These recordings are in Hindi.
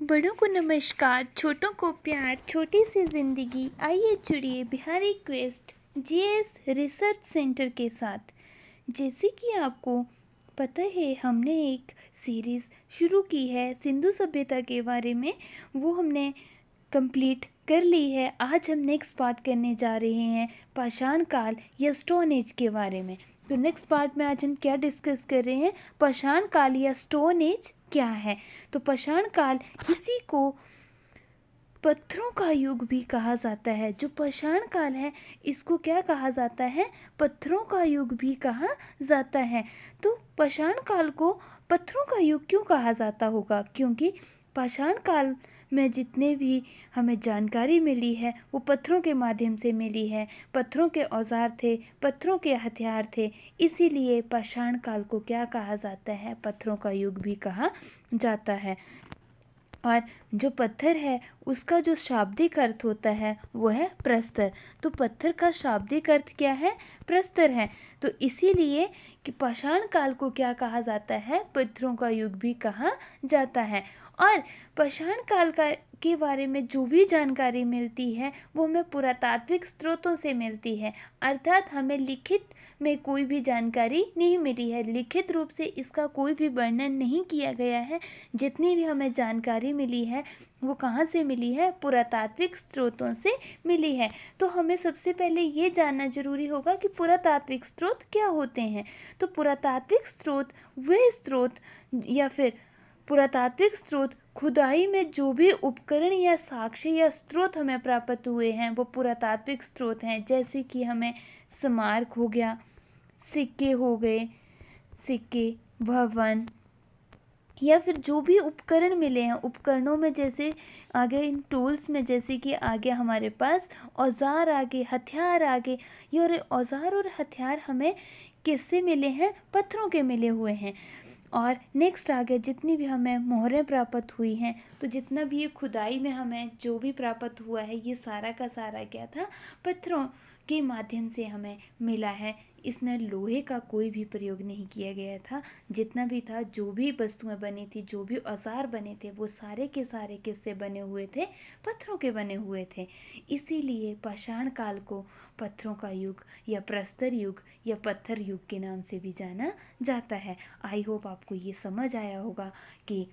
बड़ों को नमस्कार, छोटों को प्यार, छोटी सी जिंदगी। आइए जुड़िए Bihari quest GS research centre के साथ। जैसे कि आपको पता है, हमने एक सीरीज़ शुरू की है सिंधु सभ्यता के बारे में। वो हमने कंप्लीट कर ली है। आज हम नेक्स्ट पार्ट करने जा रहे हैं पाषाण काल या स्टोन एज के बारे में। तो नेक्स्ट पार्ट में आज हम क्या डिस्कस कर रहे हैं, पाषाण काल या स्टोन एज क्या है। तो पाषाण काल, इसी को पत्थरों का युग भी कहा जाता है। जो पाषाण काल है इसको क्या कहा जाता है, पत्थरों का युग भी कहा जाता है। तो पाषाण काल को पत्थरों का युग क्यों कहा जाता होगा, क्योंकि पाषाण काल में जितने भी हमें जानकारी मिली है वो पत्थरों के माध्यम से मिली है। पत्थरों के औजार थे, पत्थरों के हथियार थे, इसीलिए पाषाण काल को क्या कहा जाता है, पत्थरों का युग भी कहा जाता है। और जो पत्थर है उसका जो शाब्दिक अर्थ होता है वो है प्रस्तर। तो पत्थर का शाब्दिक अर्थ क्या है, प्रस्तर है। तो इसीलिए कि पाषाण काल को क्या कहा जाता है, पत्थरों का युग भी कहा जाता है। और पाषाण काल के बारे में जो भी जानकारी मिलती है वो हमें पुरातात्विक स्रोतों से मिलती है, अर्थात हमें लिखित में कोई भी जानकारी नहीं मिली है। लिखित रूप से इसका कोई भी वर्णन नहीं किया गया है। जितनी भी हमें जानकारी मिली है वो कहाँ से मिली है, पुरातात्विक स्रोतों से मिली है। तो हमें सबसे पहले ये जानना जरूरी होगा कि पुरातात्विक स्रोत क्या होते हैं। तो पुरातात्विक स्रोत वे स्रोत या फिर पुरातात्विक स्रोत, खुदाई में जो भी उपकरण या साक्ष्य या स्रोत हमें प्राप्त हुए हैं वो पुरातात्विक स्रोत हैं। जैसे कि हमें स्मारक हो गया, सिक्के हो गए, सिक्के, भवन, या फिर जो भी उपकरण मिले हैं, उपकरणों में जैसे आगे इन टूल्स में जैसे कि आगे हमारे पास औजार, आगे हथियार, आगे ये और औजार और हथियार हमें किससे मिले हैं, पत्थरों के मिले हुए हैं। और नेक्स्ट आगे जितनी भी हमें मोहरें प्राप्त हुई हैं, तो जितना भी ये खुदाई में हमें जो भी प्राप्त हुआ है ये सारा का सारा क्या था, पत्थरों के माध्यम से हमें मिला है। इसमें लोहे का कोई भी प्रयोग नहीं किया गया था। जितना भी था, जो भी वस्तुएं बनी थी, जो भी औजार बने थे, वो सारे के सारे किससे बने हुए थे, पत्थरों के बने हुए थे। इसीलिए पाषाण काल को पत्थरों का युग या प्रस्तर युग या पत्थर युग के नाम से भी जाना जाता है। आई होप आपको ये समझ आया होगा कि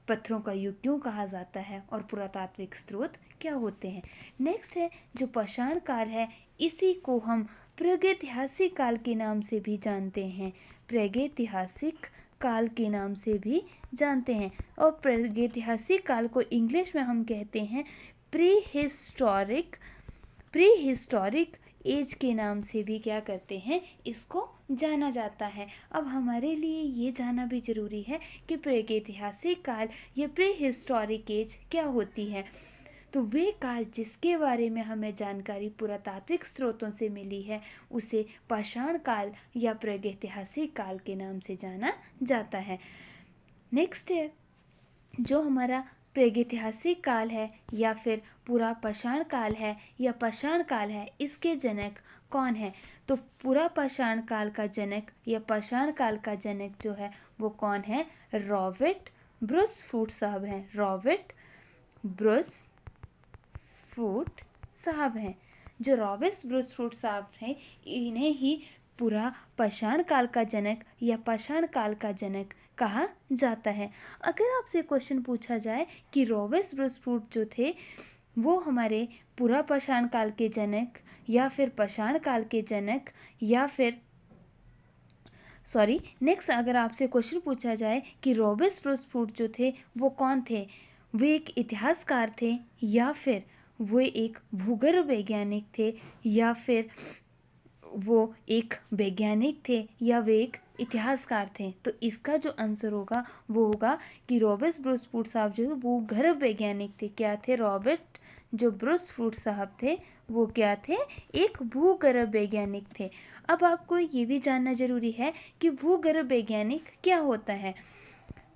पत्थरों का युग क्यों कहा जाता है और पुरातात्विक स्रोत क्या होते हैं। नेक्स्ट है जो पाषाण काल है, इसी को हम प्रागैतिहासिक काल के नाम से भी जानते हैं। प्रागैतिहासिक काल के नाम से भी जानते हैं। और प्रागैतिहासिक काल को इंग्लिश में हम कहते हैं प्री हिस्टोरिक एज के नाम से भी क्या करते हैं, इसको जाना जाता है। अब हमारे लिए ये जानना भी ज़रूरी है कि प्रागैतिहासिक काल या प्री हिस्टोरिक एज क्या होती है। तो वे काल जिसके बारे में हमें जानकारी पुरातात्विक स्रोतों से मिली है उसे पाषाण काल या प्रागैतिहासिक काल के नाम से जाना जाता है। नेक्स्ट है जो हमारा प्रागैतिहासिक काल है या फिर पूरा पाषाण काल है या पाषाण काल है, इसके जनक कौन है। तो पूरा पाषाण काल का जनक या पाषाण काल का जनक जो है वो कौन है, रॉबर्ट ब्रुस फूट साहब हैं। रॉबर्ट ब्रुस फूट साहब हैं। जो रॉबर्ट ब्रुस फूट साहब हैं, इन्हें ही पूरा पाषाण काल का जनक या पाषाण काल का जनक कहा जाता है। अगर आपसे क्वेश्चन पूछा जाए कि रॉबर्ट ब्रुस फूट जो थे वो हमारे पूरा पाषाण काल के जनक या फिर पाषाण काल के जनक या फिर नेक्स्ट अगर आपसे क्वेश्चन पूछा जाए कि रॉबर्ट ब्रुस फूट जो थे वो कौन थे, वे एक इतिहासकार थे या फिर वो एक भूगर्भ वैज्ञानिक थे या फिर वो एक वैज्ञानिक थे या वे एक इतिहासकार थे, तो इसका जो आंसर होगा वो होगा कि रॉबर्ट ब्रुस फूट साहब जो वो गर्भ वैज्ञानिक थे। क्या थे, रॉबर्ट जो ब्रुस फूट साहब थे वो क्या थे, एक भूगर्भ वैज्ञानिक थे। अब आपको ये भी जानना जरूरी है कि भूगर्भ वैज्ञानिक क्या होता है।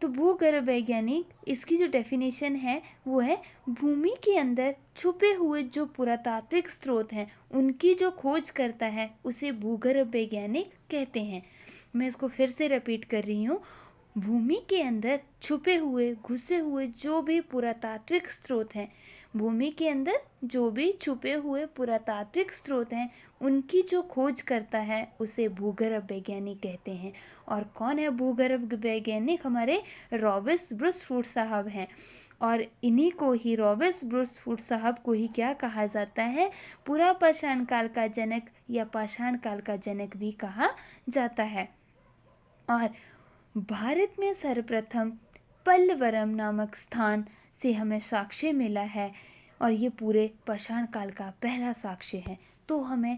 तो भूगर्भ वैज्ञानिक, इसकी जो डेफिनेशन है वो है भूमि के अंदर छुपे हुए जो पुरातात्विक स्रोत हैं उनकी जो खोज करता है उसे भूगर्भ वैज्ञानिक कहते हैं। मैं इसको फिर से रिपीट कर रही हूँ, भूमि के अंदर छुपे हुए घुसे हुए जो भी पुरातात्विक स्रोत हैं, भूमि के अंदर जो भी छुपे हुए पुरातात्विक स्रोत हैं उनकी जो खोज करता है उसे भूगर्भ वैज्ञानिक कहते हैं। और कौन है भूगर्भ वैज्ञानिक? हमारे रॉबर्ट ब्रुसफुट साहब हैं। और इन्हीं को ही, रॉबर्ट ब्रुसफुट साहब को ही क्या कहा जाता है? पूरा पाषाण काल का जनक या पाषाण काल का जनक भी कहा जाता है। और भारत में सर्वप्रथम पल्लवरम नामक स्थान से हमें साक्ष्य मिला है और ये पूरे पाषाण काल का पहला साक्ष्य है। तो हमें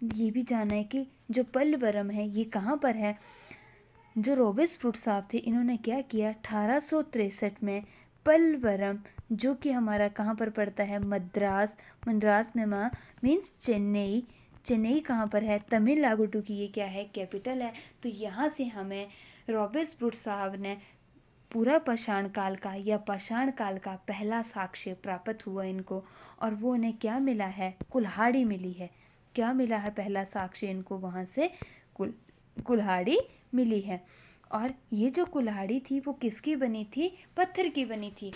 ये भी जानना है कि जो पल्लवरम है ये कहाँ पर है। जो रॉबर्ट साहब थे इन्होंने क्या किया, 1863 में पल्लवरम, जो कि हमारा कहाँ पर पड़ता है? मद्रास। मद्रास में मीन्स चेन्नई। चेन्नई कहाँ पर है? तमिलनाडु की ये क्या है? कैपिटल है। तो यहाँ से हमें रॉबर्ट साहब ने पूरा पाषाण काल का या पाषाण काल का पहला साक्ष्य प्राप्त हुआ इनको। और वो उन्हें क्या मिला है? कुल्हाड़ी मिली है। क्या मिला है पहला साक्ष्य इनको? वहाँ से कुल्हाड़ी मिली है। और ये जो कुल्हाड़ी थी वो किसकी बनी थी? पत्थर की बनी थी।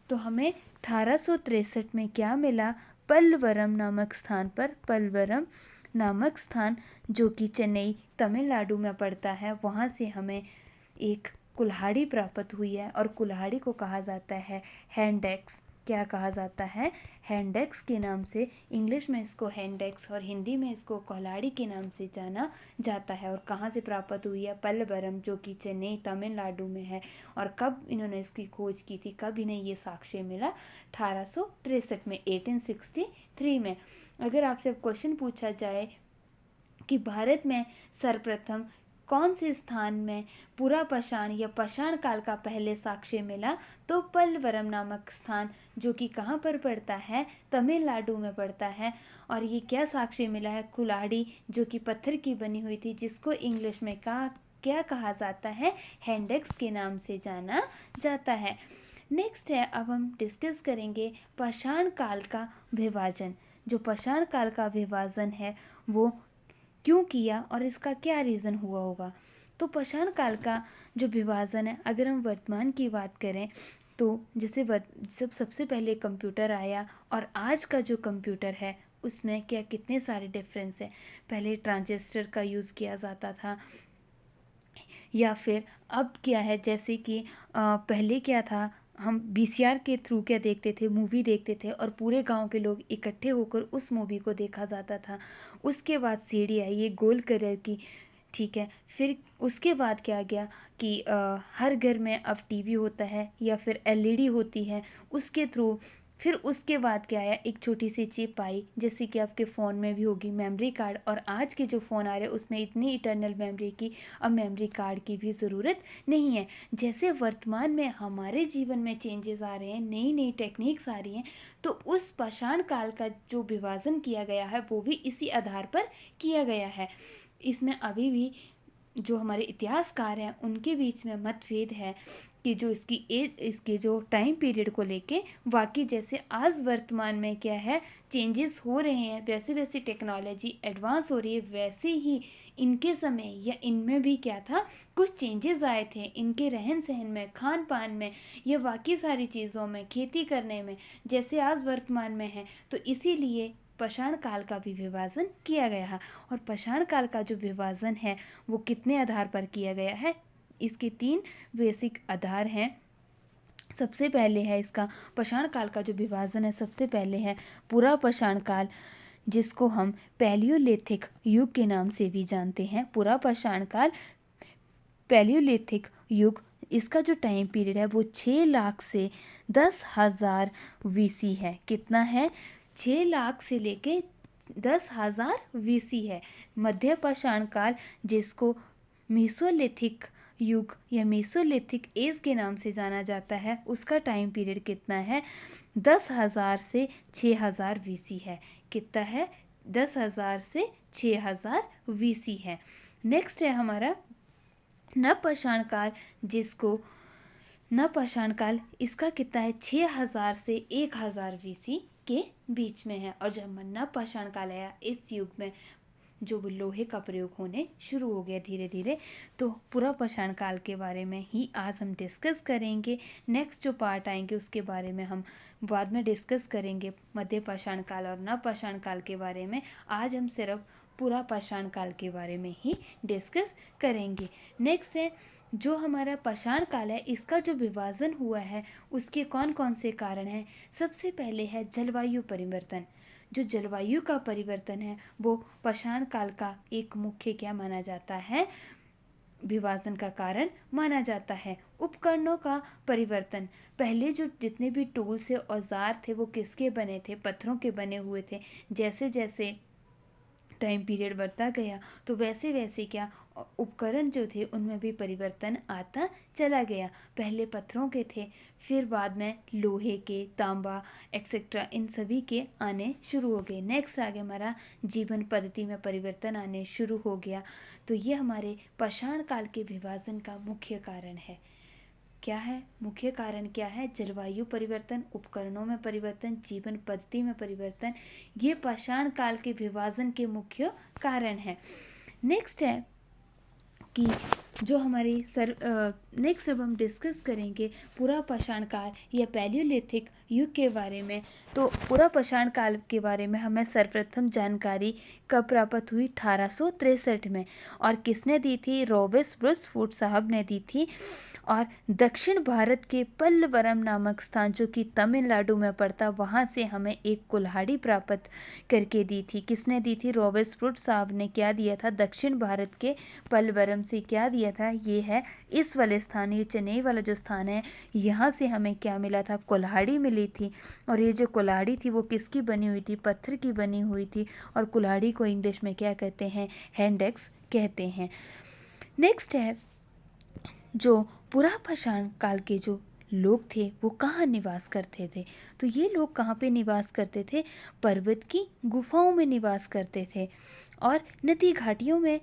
तो हमें 1863 में क्या मिला? पल्लवरम नामक स्थान पर, पल्लवरम नामक स्थान जो कि चेन्नई तमिलनाडु में पड़ता है, वहाँ से हमें एक कुल्हाड़ी प्राप्त हुई है। और कुल्हाड़ी को कहा जाता है हैंड एक्स। क्या कहा जाता है? हैंड एक्स के नाम से। इंग्लिश में इसको हैंड एक्स और हिंदी में इसको कुल्हाड़ी के नाम से जाना जाता है। और कहाँ से प्राप्त हुई है? पल्लवरम, जो कि चेन्नई तमिलनाडु में है। और कब इन्होंने इसकी खोज की थी? कब इन्हें ये साक्ष्य मिला? 1863 में, 1863 में। अगर आपसे क्वेश्चन पूछा जाए कि भारत में सर्वप्रथम कौन से स्थान में पूरा पाषाण या पाषाण काल का पहले साक्ष्य मिला, तो पल्लवरम नामक स्थान, जो कि कहाँ पर पड़ता है? तमिलनाडु में पड़ता है। और ये क्या साक्ष्य मिला है? कुल्हाड़ी, जो कि पत्थर की बनी हुई थी, जिसको इंग्लिश में क्या कहा जाता है? हैंडेक्स के नाम से जाना जाता है। नेक्स्ट है, अब हम डिस्कस करेंगे पाषाण काल का विभाजन। जो पाषाण काल का विभाजन है वो क्यों किया और इसका क्या रीज़न हुआ होगा। तो पाषाण काल का जो विभाजन है, अगर हम वर्तमान की बात करें तो जैसे सबसे पहले कंप्यूटर आया और आज का जो कंप्यूटर है उसमें क्या कितने सारे डिफरेंस है। पहले ट्रांजिस्टर का यूज़ किया जाता था, या फिर अब क्या है, जैसे कि पहले क्या था, हम वीसीआर के थ्रू क्या देखते थे? मूवी देखते थे और पूरे गांव के लोग इकट्ठे होकर उस मूवी को देखा जाता था। उसके बाद सीडी आई, ये गोल कलर की, ठीक है। फिर उसके बाद क्या आ गया कि हर घर में अब टीवी होता है या फिर एलईडी होती है, उसके थ्रू। फिर उसके बाद क्या आया, एक छोटी सी चिप आई, जैसे कि आपके फ़ोन में भी होगी मेमोरी कार्ड। और आज के जो फ़ोन आ रहे हैं उसमें इतनी इंटरनल मेमोरी की अब मेमोरी कार्ड की भी ज़रूरत नहीं है। जैसे वर्तमान में हमारे जीवन में चेंजेस आ रहे हैं, नई नई टेक्निक्स आ रही हैं, तो उस पाषाण काल का जो विभाजन किया गया है वो भी इसी आधार पर किया गया है। इसमें अभी भी जो हमारे इतिहासकार हैं उनके बीच में मतभेद है कि जो इसके जो टाइम पीरियड को लेके, बाकी जैसे आज वर्तमान में क्या है, चेंजेस हो रहे हैं, वैसे वैसे टेक्नोलॉजी एडवांस हो रही है, वैसे ही इनके समय या इनमें भी क्या था, कुछ चेंजेस आए थे इनके रहन सहन में, खान पान में, या बाकी सारी चीज़ों में, खेती करने में, जैसे आज वर्तमान में है। तो इसीलिए पाषाण काल का भी विभाजन किया गया है। और पाषाण काल का जो विभाजन है वो कितने आधार पर किया गया है? इसके 3 बेसिक आधार हैं। सबसे पहले है इसका पाषाण काल का जो विभाजन है, सबसे पहले है पूरा पाषाण काल, जिसको हम पैलियोलिथिक युग के नाम से भी जानते हैं। पूरा पाषाण काल, पैलियोलिथिक युग, इसका जो टाइम पीरियड है वो 6 लाख से 10,000 वीसी है। कितना है? 6 लाख से लेके 10,000 वीसी है। मध्य पाषाण काल, जिसको मीसोलिथिक युग या मीसोलिथिक एज के नाम से जाना जाता है, उसका टाइम पीरियड कितना है? 10,000 से 6,000 वीसी है। कितना है? 10,000 से 6,000 वीसी है। नेक्स्ट है हमारा नवपाषाण काल, जिसको नवपाषाण काल, इसका कितना है? 6,000 से 1,000 वीसी के बीच में है। और जब नवपाषाण काल आया, इस युग में जो लोहे का प्रयोग होने शुरू हो गया धीरे धीरे। तो पूरा पाषाण काल के बारे में ही आज हम डिस्कस करेंगे। नेक्स्ट जो पार्ट आएंगे उसके बारे में हम बाद में डिस्कस करेंगे, मध्य पाषाण काल और नव पाषाण काल के बारे में। आज हम सिर्फ पूरा पाषाण काल के बारे में ही डिस्कस करेंगे। नेक्स्ट है जो हमारा पाषाण काल है, इसका जो विभाजन हुआ है उसके कौन कौन से कारण हैं। सबसे पहले है जलवायु परिवर्तन। जो जलवायु का परिवर्तन है वो पाषाण काल का एक मुख्य क्या माना जाता है, विभाजन का कारण माना जाता है। उपकरणों का परिवर्तन। पहले जो जितने भी टूल्स से औजार थे वो किसके बने थे, पत्थरों के बने हुए थे। जैसे जैसे टाइम पीरियड बढ़ता गया तो वैसे वैसे क्या उपकरण जो थे उनमें भी परिवर्तन आता चला गया। पहले पत्थरों के थे, फिर बाद में लोहे के, तांबा एक्सेट्रा इन सभी के आने शुरू हो गए। नेक्स्ट आगे हमारा जीवन पद्धति में परिवर्तन आने शुरू हो गया। तो ये हमारे पाषाण काल के विभाजन का मुख्य कारण है। क्या है मुख्य कारण, क्या है? जलवायु परिवर्तन, उपकरणों में परिवर्तन, जीवन पद्धति में परिवर्तन। ये पाषाण काल के विभाजन के मुख्य कारण है। नेक्स्ट है कि जो हमारी नेक्स्ट अब हम डिस्कस करेंगे पूरा पाषाण काल या पैलियोलिथिक युग के बारे में। तो पूरा पाषाण काल के बारे में हमें सर्वप्रथम जानकारी कब प्राप्त हुई? 1863 में। और किसने दी थी? रॉबर्ट ब्रुस फूड साहब ने दी थी। और दक्षिण भारत के पल्लवरम नामक स्थान जो कि तमिलनाडु में पड़ता, वहाँ से हमें एक कुल्हाड़ी प्राप्त करके दी थी। किसने दी थी? रॉबर्ट ब्रुस साहब ने क्या दिया था? दक्षिण भारत के पल्लवरम से क्या दिया था? ये है इस वाले स्थान, ये चेन्नई वाला जो स्थान है, यहाँ से हमें क्या मिला था? कुल्हाड़ी मिली थी। और ये जो कुल्हाड़ी थी वो किसकी बनी हुई थी? पत्थर की बनी हुई थी। और कुल्हाड़ी को इंग्लिश में क्या कहते हैं? हैंड एक्स कहते हैं। नेक्स्ट है जो पूरा पाषाण काल के जो लोग थे वो कहाँ निवास करते थे? तो ये लोग कहाँ पे निवास करते थे? पर्वत की गुफाओं में निवास करते थे और नदी घाटियों में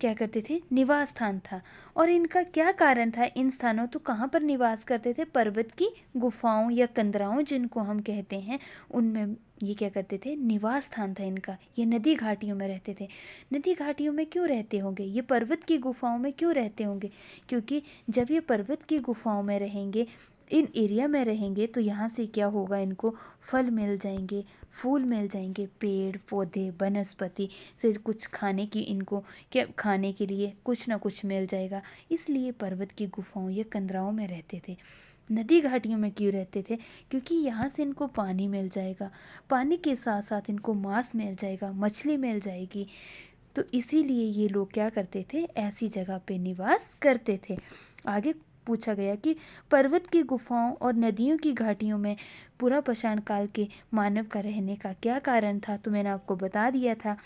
क्या करते थे? निवास स्थान था। और इनका क्या कारण था? इन स्थानों तो कहाँ पर निवास करते थे? पर्वत की गुफाओं या कंदराओं जिनको हम कहते हैं, उनमें ये क्या करते थे? निवास स्थान था इनका। ये नदी घाटियों में रहते थे। नदी घाटियों में क्यों रहते होंगे? ये पर्वत की गुफाओं में क्यों रहते होंगे? क्योंकि जब ये पर्वत की गुफाओं में रहेंगे, इन एरिया में रहेंगे, तो यहाँ से क्या होगा? इनको फल मिल जाएंगे, फूल मिल जाएंगे, पेड़ पौधे वनस्पति से कुछ खाने की, इनको क्या खाने के लिए कुछ ना कुछ मिल जाएगा। इसलिए पर्वत की गुफाओं या कंदराओं में रहते थे। नदी घाटियों में क्यों रहते थे? क्योंकि यहाँ से इनको पानी मिल जाएगा, पानी के साथ साथ इनको मांस मिल जाएगा, मछली मिल जाएगी। तो इसीलिए ये लोग क्या करते थे? ऐसी जगह पे निवास करते थे। आगे पूछा गया कि पर्वत की गुफाओं और नदियों की घाटियों में पूरा पाषाण काल के मानव का रहने का क्या कारण था? तो मैंने आपको बता दिया था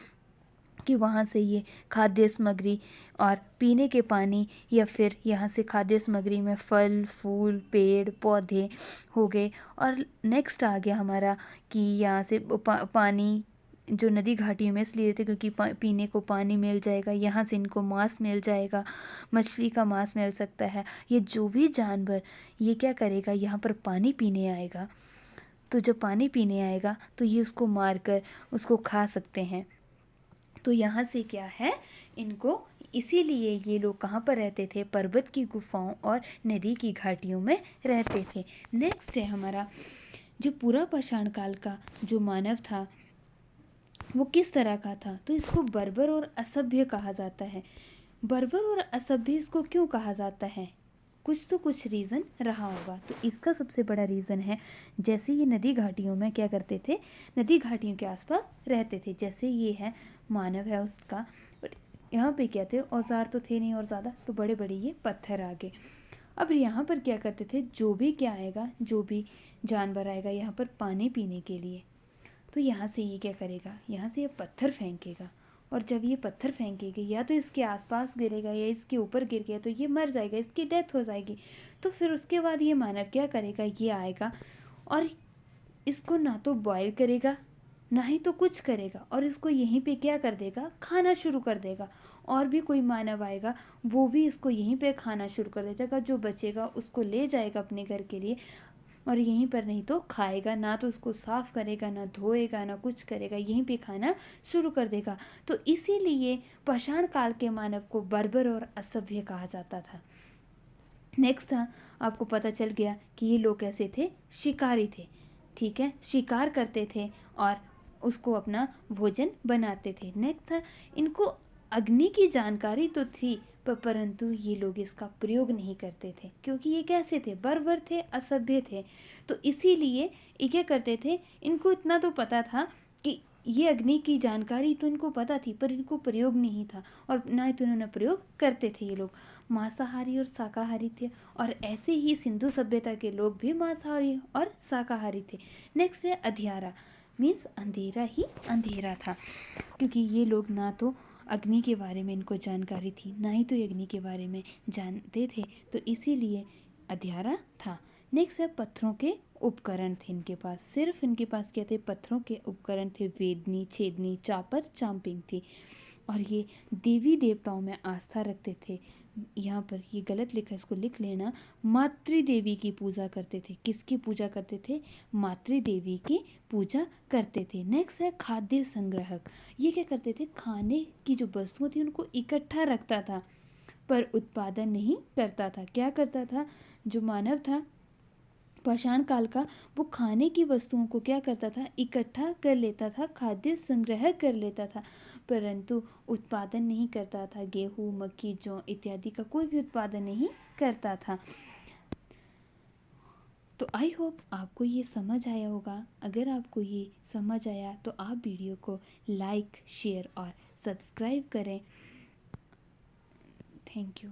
कि वहाँ से ये खाद्य सामग्री और पीने के पानी, या फिर यहाँ से खाद्य सामग्री में फल फूल पेड़ पौधे हो गए। और नेक्स्ट आ गया हमारा कि यहाँ से पानी जो नदी घाटियों में इसलिए रहते क्योंकि पीने को पानी मिल जाएगा, यहाँ से इनको मांस मिल जाएगा, मछली का मांस मिल सकता है। ये जो भी जानवर ये क्या करेगा? यहाँ पर पानी पीने आएगा। तो जब पानी पीने आएगा तो ये उसको मार कर उसको खा सकते हैं। तो यहाँ से क्या है? इनको इसीलिए ये लोग कहाँ पर रहते थे? पर्वत की गुफाओं और नदी की घाटियों में रहते थे। नेक्स्ट है हमारा जो पूरा पाषाण काल का जो मानव था वो किस तरह का था? तो इसको बर्बर और असभ्य कहा जाता है। बर्बर और असभ्य इसको क्यों कहा जाता है? कुछ तो कुछ रीज़न रहा होगा। तो इसका सबसे बड़ा रीज़न है, जैसे ये नदी घाटियों में क्या करते थे? नदी घाटियों के आसपास रहते थे। जैसे ये है मानव है उसका, यहाँ पे क्या थे? औजार तो थे नहीं और ज़्यादा, तो बड़े बड़े ये पत्थर आ गए। अब यहाँ पर क्या करते थे? जो भी क्या आएगा, जो भी जानवर आएगा यहाँ पर पानी पीने के लिए, तो यहाँ से ये क्या करेगा? यहाँ से ये पत्थर फेंकेगा। और जब ये पत्थर फेंकेगा, या तो इसके आसपास गिरेगा या इसके ऊपर गिर गया तो ये मर जाएगा, इसकी डेथ हो जाएगी। तो फिर उसके बाद ये मानव क्या करेगा? ये आएगा और इसको ना तो बॉयल करेगा ना ही तो कुछ करेगा, और इसको यहीं पे क्या कर देगा? खाना शुरू कर देगा। और भी कोई मानव आएगा वो भी इसको यहीं पे खाना शुरू कर देगा। जो बचेगा उसको ले जाएगा अपने घर के लिए, और यहीं पर नहीं तो खाएगा, ना तो उसको साफ करेगा, ना धोएगा, ना कुछ करेगा, यहीं पे खाना शुरू कर देगा। तो इसीलिए पाषाण काल के मानव को बर्बर और असभ्य कहा जाता था। नेक्स्ट था, आपको पता चल गया कि ये लोग कैसे थे, शिकारी थे। ठीक है, शिकार करते थे और उसको अपना भोजन बनाते थे। नेक्स्ट था, इनको अग्नि की जानकारी तो थी परंतु ये लोग इसका प्रयोग नहीं करते थे, क्योंकि ये कैसे थे, बर्बर थे, असभ्य थे। तो इसीलिए ये क्या करते थे, इनको इतना तो पता था कि ये अग्नि की जानकारी तो इनको पता थी, पर इनको प्रयोग नहीं था और ना ही तो इन्होंने प्रयोग करते थे। ये लोग मांसाहारी और शाकाहारी थे, और ऐसे ही सिंधु सभ्यता के लोग भी मांसाहारी और शाकाहारी थे। नेक्स्ट है अंधियारा, मीन्स अंधेरा ही अंधेरा था, क्योंकि ये लोग ना तो अग्नि के बारे में इनको जानकारी थी, ना ही तो ये अग्नि के बारे में जानते थे, तो इसीलिए अंधियारा था। नेक्स्ट है पत्थरों के उपकरण थे इनके पास, सिर्फ इनके पास क्या थे, पत्थरों के उपकरण थे, वेदनी, छेदनी, चापर, चांपिंग थी। और ये देवी देवताओं में आस्था रखते थे। यहाँ पर ये गलत लिखा है, इसको लिख लेना। मातृ देवी की पूजा करते थे। किसकी पूजा करते थे, मातृ देवी की पूजा करते थे। नेक्स्ट है खाद्य संग्राहक, ये क्या करते थे, खाने की जो वस्तुएं थी उनको इकट्ठा रखता था पर उत्पादन नहीं करता था। क्या करता था, जो मानव था पाषाण काल का, वो खाने की वस्तुओं को क्या करता था, इकट्ठा कर लेता था, खाद्य संग्रह कर लेता था, परंतु उत्पादन नहीं करता था। गेहूँ, मक्की, जौ इत्यादि का कोई भी उत्पादन नहीं करता था। तो आई होप आपको ये समझ आया होगा। अगर आपको ये समझ आया तो आप वीडियो को लाइक, शेयर और सब्सक्राइब करें। Thank you.